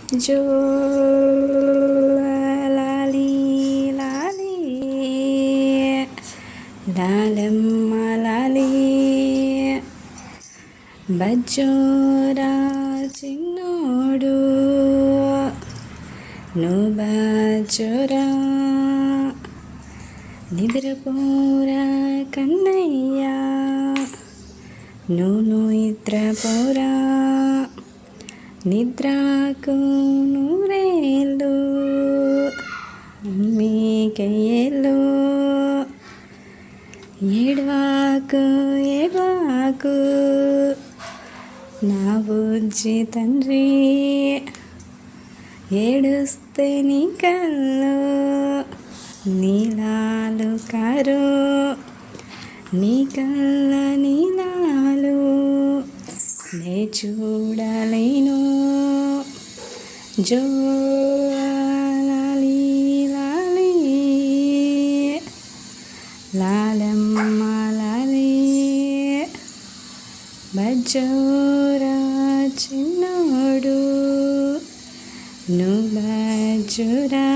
జో లాలి లాలి లాలమ్మ లాలి బజ్జోరా చిన్నోడు నువ్వు బజ్జోరా నిద్రపోరా కన్నయ్యా నువ్వు నిద్రపోరా నిద్రకు నూరేళ్ళు మీకేళ్ళు ఏడ్వాకు ఏడ్వాకు నా బుజ్జి తండ్రి ఏడుస్తే నీ కళ్ళు నీలాలు కారు నీ కళ్ళ నీలాలు నే చూడలేను జో లాలి లాలి లాలమ్మ లాలి బజ్జోరా చిన్నోడు నువ్వు బజ్జోరా